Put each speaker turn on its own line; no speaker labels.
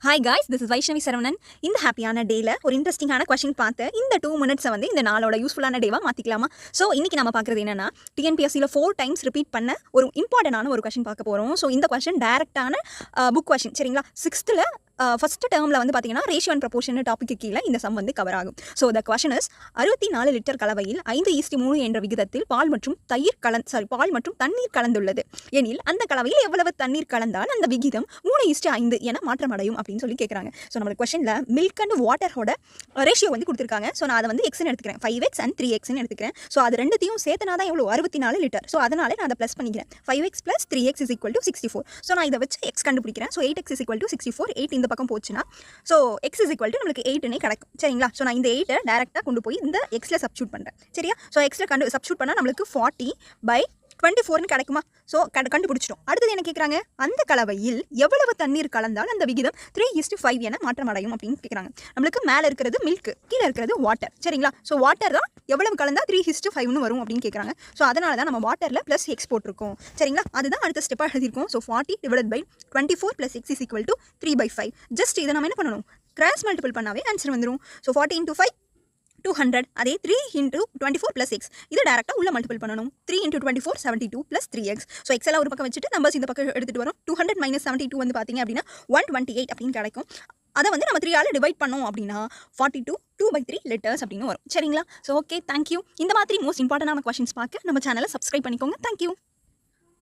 Hi guys, this is Vaishnavi Saravanan. இந்த ஹாப்பியான டேல ஒரு இன்ட்ரெஸ்டிங்கான கொஸ்டின் பார்த்து இந்த 2 மினிட்ஸை வந்து இந்த நாளோட யூஸ்ஃபுல்லான டேவா மாற்றிக்கலாமா? ஸோ இன்னைக்கு நம்ம பார்க்குறது என்னன்னா டிஎன்பிஎஸ்சியில் 4 டைம்ஸ் ரிப்பீட் பண்ண ஒரு இம்பார்ட்டண்டான ஒரு கொஸ்டின் பார்க்க போகிறோம். ஸோ இந்த கொஸ்டின் டேரக்டான புக் கொஸ்டின் சரிங்களா? 6th ஃபர்ஸ்ட் டேர்மில் வந்து பார்த்தீங்கன்னா ரேஷியோ அண்ட் ப்ரொபோர்ஷன் டாபிக்கு கீழே இந்த சம் வந்து கவர் ஆகும். So the question is 64 litre கலவையில் 5:3 என்ற விகிதத்தில் பால் மற்றும் தண்ணீர் கலந்துள்ளது எனில் அந்த கலவையில் எவ்வளவு தண்ணீர் கலந்தால் அந்த விகிதம் 3:5 என மாற்றமடையும் அப்படின்னு சொல்லி கேட்குறாங்க. ஸோ நம்ம கொஸ்டினில் மில்க் அண்ட் வாட்டரோட ரேஷியோ வந்து கொடுத்துருக்காங்க. ஸோ நான் அதை வந்து எக்ஸ்ன்னு எடுத்துக்கிறேன், 5x and 3x எடுத்துக்கிறேன். ஸோ அது ரெண்டுத்தையும் சேர்த்துனா தான் எவ்வளோ 64 லிட்டர். ஸோ அதனால நான் அதை ப்ளஸ் பண்ணிக்கிறேன். 5x + 3x = 64. ஸோ நான் இதை வச்சு எக்ஸ் கண்டுபிடிக்கிறேன். So 8x = 64. 8 இந்த பக்கம் போச்சுன்னா ஸோ எக்ஸ் நம்மளுக்கு 8னே கிடைக்கும் சரிங்களா? ஸோ நான் இந்த 8 டேரெக்டாக கொண்டு போய் இந்த எக்ஸில் சப்ஸ்டியூட் பண்ணுறேன் சரியா? ஸோ எக்ஸில் சப்ஸ்டியூட் பண்ணால் நம்மளுக்கு 40/24 கிடைக்குமா? ஸோ கண்டுபிடிச்சிட்டோம். அடுத்தது என்ன கேட்குறாங்க, அந்த கலவையில் எவ்வளவு தண்ணீர் கலந்தால் அந்த விகிதம் 3:5 என மாற்றமடையும் அப்படின்னு கேட்குறாங்க. நம்மளுக்கு மேலே இருக்கிறது மில்க், கீழே இருக்கிறது வாட்டர் சரிங்களா? ஸோ வாட்டர் தான் எவ்வளவு கலந்தால் 3:5 வரும் அப்படின்னு கேட்குறாங்க. ஸோ அதனால தான் நம்ம வாட்டரில் ப்ளஸ் எக்ஸ் போட்டிருக்கோம் சரிங்களா? அதுதான் அடுத்த ஸ்டெப்பாக எழுதியிருக்கோம். So 40/24 + x = 3/5. ஜஸ்ட் இதை நம்ம என்ன பண்ணணும், கிராஸ் மல்டிபிள் பண்ணாவே ஆன்சர் வந்துடும். ஸோ 40 × 5 200. அதே 3 × 24 + x இது டேரெக்டாக உள்ள மல்டிபிள் பண்ணணும். 3 × 24 72 + 3x. ஸோ எக்ஸ் எல்லாம் ஒரு பக்கம் வச்சுட்டு நம்பர்ஸ் இந்த பக்கம் எடுத்துகிட்டு வரும். 200 - 72 வந்து பார்த்தீங்க அப்படின்னா 128 அப்படின்னு கிடைக்கும். அதை வந்து நம்ம 3 ஆல் டிவைட் பண்ணோம் அப்படின்னா 42 2/3 லிட்டர்ஸ் அப்படின்னு வரும் சரிங்களா? So okay, thank you. இந்த மாதிரி மோஸ்ட் இம்பார்ட்டன்டான கொஸ்டின்ஸ் பார்க்க நம்ம சேனலை சப்ஸ்கிரைப் பண்ணிக்கோங்க. தேங்க்யூ.